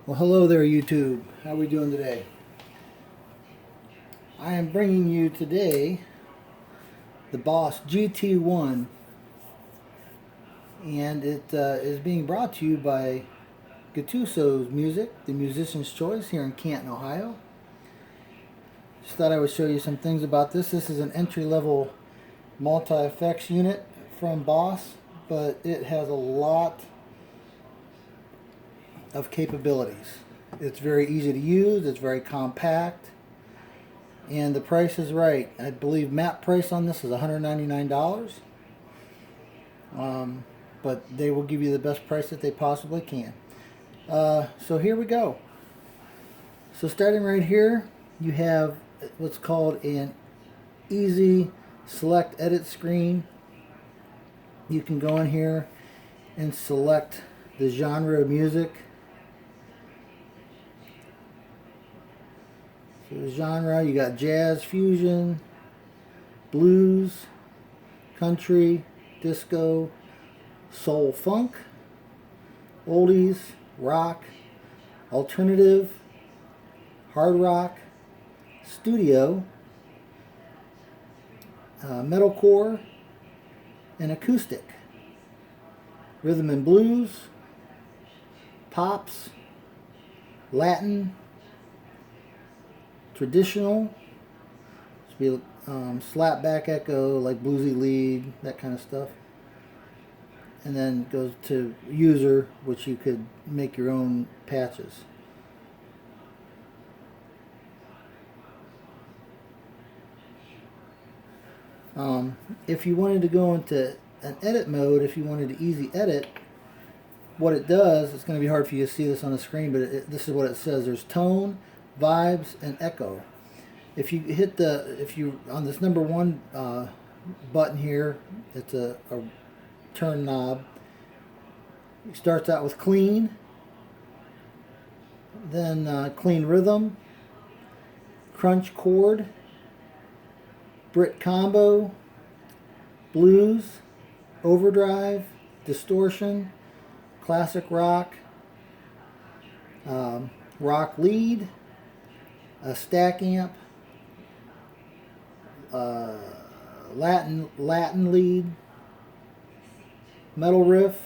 Well, hello there, YouTube. How are we doing today? I am bringing you today the Boss Gt-1, and it is being brought to you by Gt-1's Music, the musician's choice here in Canton, Ohio. Just thought I would show you some things about this. This is an entry-level multi-effects unit from Boss, but it has a lot of capabilities. It's very easy to use, it's very compact, and the price is right. I believe map price on this is $199, but they will give you the best price that they possibly can. So here we go. So starting right here, you have what's called an easy select edit screen. You can go in here and select the genre of music. So the genre, you got jazz, fusion, blues, country, disco, soul funk, oldies, rock, alternative, hard rock, studio, metalcore, and acoustic, rhythm and blues, pops, Latin, traditional, slap back echo, like bluesy lead, that kind of stuff. And then it goes to user, which you could make your own patches. If you wanted to go into an edit mode, if you wanted to easy edit, what it does, it's going to be hard for you to see this on the screen, but this is what it says. There's tone, vibes, and echo. If you hit on this number one button here, it's a turn knob. It starts out with clean, then clean rhythm, crunch chord, Brit combo, blues, overdrive, distortion, classic rock, rock lead, a stack amp, Latin lead, metal riff,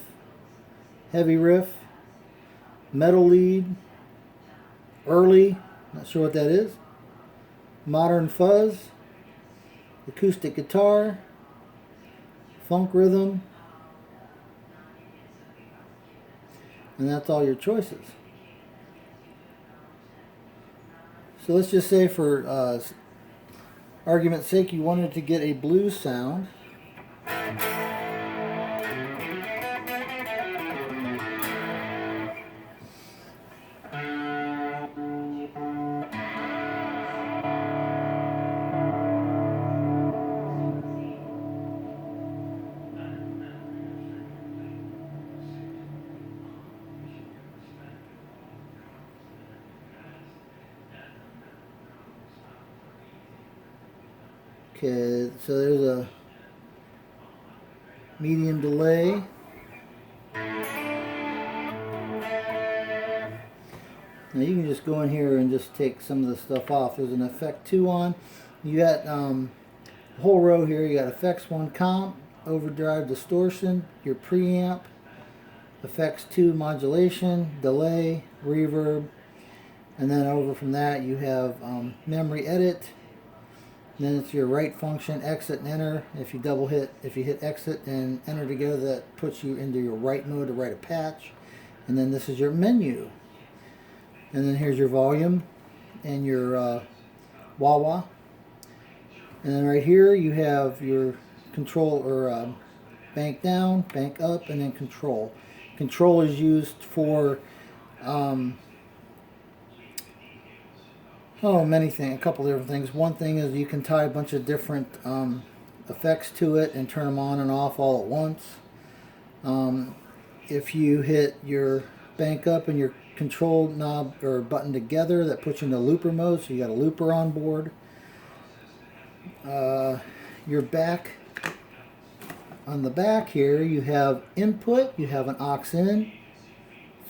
heavy riff, metal lead, early, not sure what that is, modern fuzz, acoustic guitar, funk rhythm, and that's all your choices. So let's just say, for argument's sake, you wanted to get a blues sound. Okay, so there's a medium delay. Now you can just go in here and just take some of the stuff off. There's an effect 2 on. You got a whole row here. You got effects 1 comp, overdrive, distortion, your preamp, effects 2 modulation, delay, reverb, and then over from that you have memory edit. Then it's your right function, exit and enter. If you hit exit and enter together, that puts you into your right mode to write a patch. And then this is your menu. And then here's your volume and your wah-wah. And then right here you have your control, or bank down, bank up, and then control. Control is used for many things, a couple different things. One thing is you can tie a bunch of different effects to it and turn them on and off all at once. If you hit your bank up and your control knob or button together, that puts you into looper mode, so you got a looper on board. Your back, on the back here, you have input, you have an aux in,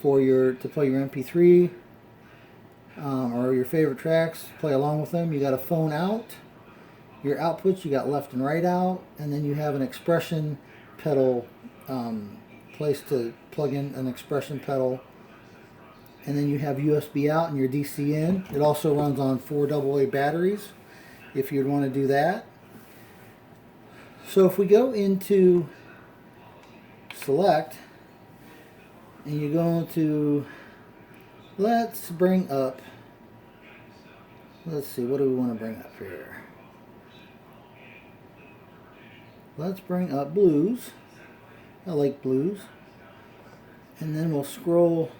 for to play your MP3 or your favorite tracks, play along with them. You got a phone out. Your outputs, you got left and right out, and then you have an expression pedal place to plug in an expression pedal, and then you have USB out and your DC in. It also runs on 4 AA batteries if you'd want to do that. So if we go into select and you go into, let's bring up, let's see, what do we want to bring up here? Let's bring up blues. I like blues. And then we'll scroll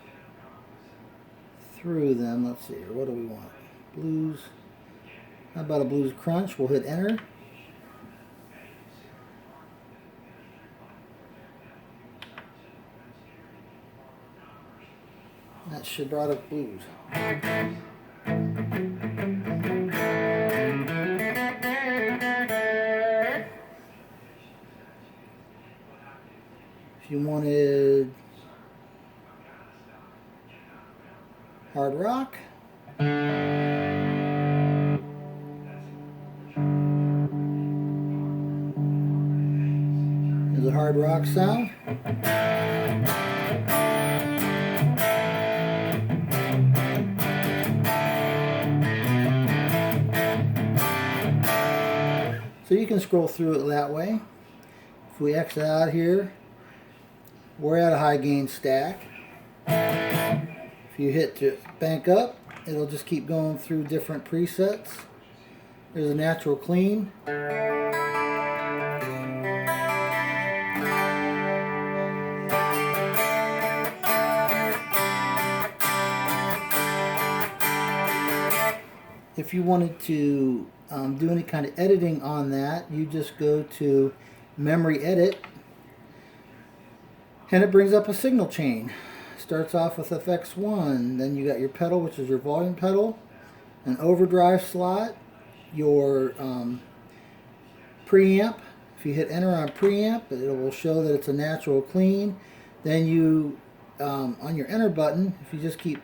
through them. Let's see here. What do we want? Blues. How about a blues crunch? We'll hit enter. That should brought up blues. If you wanted hard rock, there's a hard rock sound. So you can scroll through it that way. If we exit out here, we're at a high gain stack. If you hit to bank up, it'll just keep going through different presets. There's a natural clean. If you wanted to do any kind of editing on that, you just go to memory edit, and it brings up a signal chain. Starts off with FX1, then you got your pedal, which is your volume pedal, an overdrive slot, your preamp. If you hit enter on preamp, it will show that it's a natural clean. Then you, on your enter button, if you just keep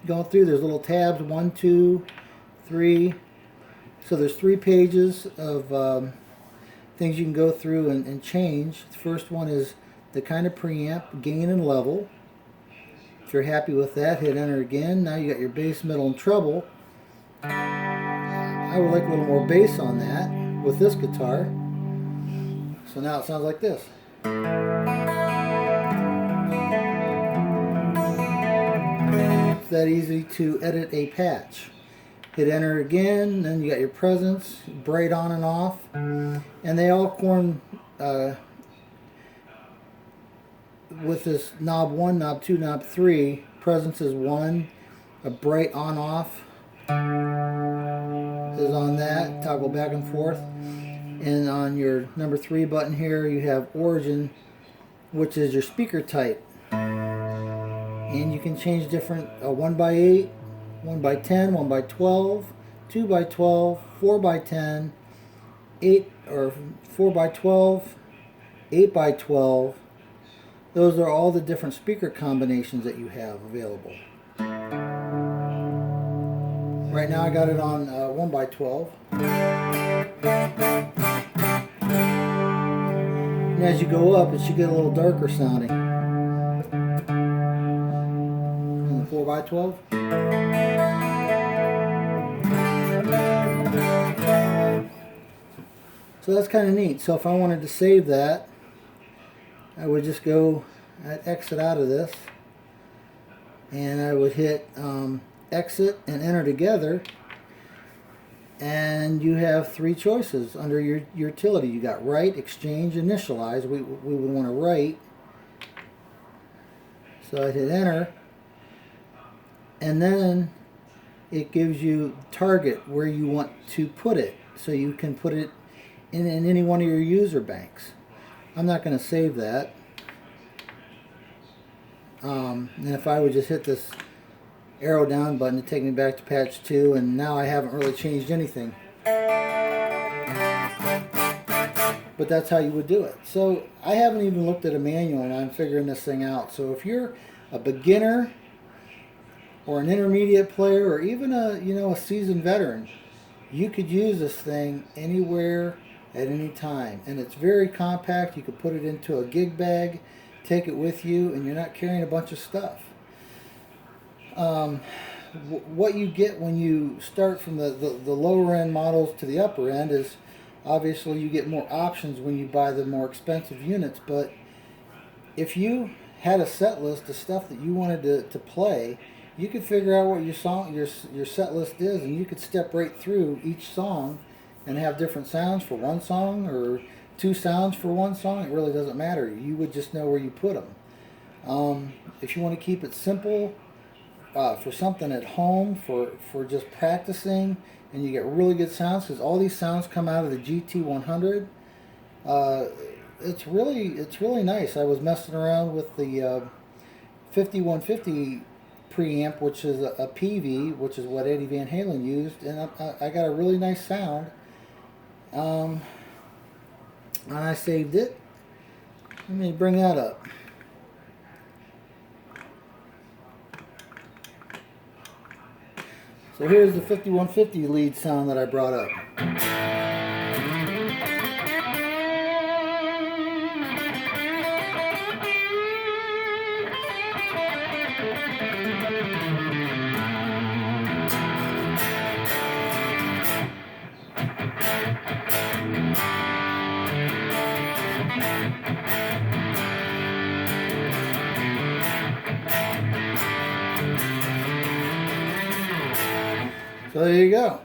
going through, there's little tabs, 1, 2, 3. So there's 3 pages of things you can go through and change. The first one is the kind of preamp, gain and level. If you're happy with that, hit enter again. Now you got your bass, middle, and treble. I would like a little more bass on that with this guitar. So now it sounds like this. It's that easy to edit a patch. Hit enter again, then you got your presence, bright on and off, and they all corn with this knob 1, knob 2, knob 3. Presence is 1, a bright on off is on that, toggle back and forth. And on your number 3 button here you have origin, which is your speaker type, and you can change different 1x8, 1x10, 1x12, 2x12, 4x10, 8 or 4x12, 8x12. Those are all the different speaker combinations that you have available. Right now I got it on 1x12. And as you go up, it should get a little darker sounding. And the 4x12. So that's kind of neat. So if I wanted to save that, I would just go, I'd exit out of this, and I would hit exit and enter together, and you have 3 choices under your utility. You got write, exchange, initialize. We would want to write, so I'd hit enter, and then it gives you target where you want to put it, so you can put it in any one of your user banks. I'm not going to save that. And if I would just hit this arrow down button to take me back to patch 2, and now I haven't really changed anything. But that's how you would do it. So I haven't even looked at a manual, and I'm figuring this thing out. So if you're a beginner or an intermediate player or even a seasoned veteran, you could use this thing anywhere at any time. And it's very compact. You could put it into a gig bag, take it with you, and you're not carrying a bunch of stuff. What you get when you start from the lower end models to the upper end is obviously you get more options when you buy the more expensive units. But if you had a set list of stuff that you wanted to play, you could figure out what your set list is, and you could step right through each song and have different sounds for one song or two sounds for one song. It really doesn't matter. You would just know where you put them. If you want to keep it simple, for something at home, for just practicing, and you get really good sounds, because all these sounds come out of the Gt-100. It's really nice. I was messing around with the 5150 preamp, which is a PV, which is what Eddie Van Halen used, and I got a really nice sound. And I saved it. Let me bring that up. So here's the 5150 lead sound that I brought up. So there you go.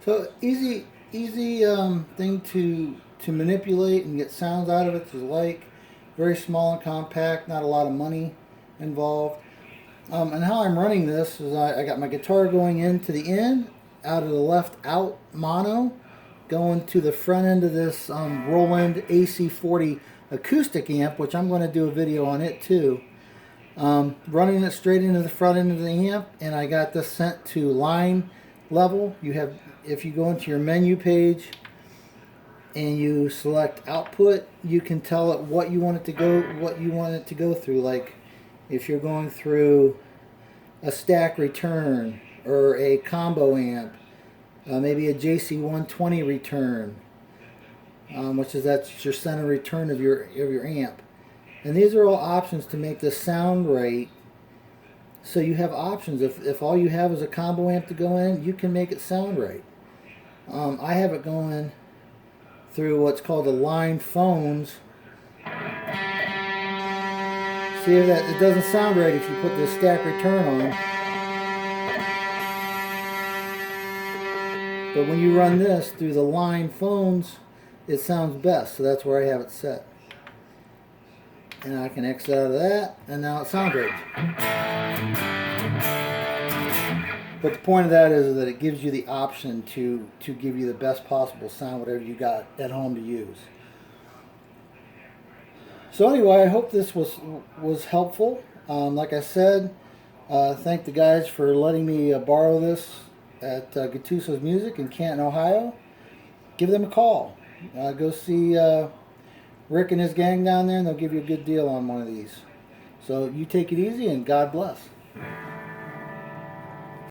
So easy thing to manipulate and get sounds out of it to like. Very small and compact, not a lot of money involved. And how I'm running this is I got my guitar going into the in, out of the left out mono, going to the front end of this Roland AC40 acoustic amp, which I'm going to do a video on it too. Running it straight into the front end of the amp, and I got this sent to line level. You have, if you go into your menu page and you select output, you can tell it what you want it to go through. Like if you're going through a stack return or a combo amp, maybe a JC120 return, that's your center return of your amp. And these are all options to make this sound right. So you have options. If all you have is a combo amp to go in, you can make it sound right. I have it going through what's called the line phones. See that it doesn't sound right if you put the stack return on. But when you run this through the line phones, it sounds best. So that's where I have it set. And I can exit out of that, and now it sounds right. But the point of that is that it gives you the option to give you the best possible sound, whatever you got at home to use. So anyway, I hope this was helpful. Like I said, thank the guys for letting me borrow this at Gattuso's Music in Canton, Ohio. Give them a call. Go see Rick and his gang down there, and they'll give you a good deal on one of these. So you take it easy, and God bless.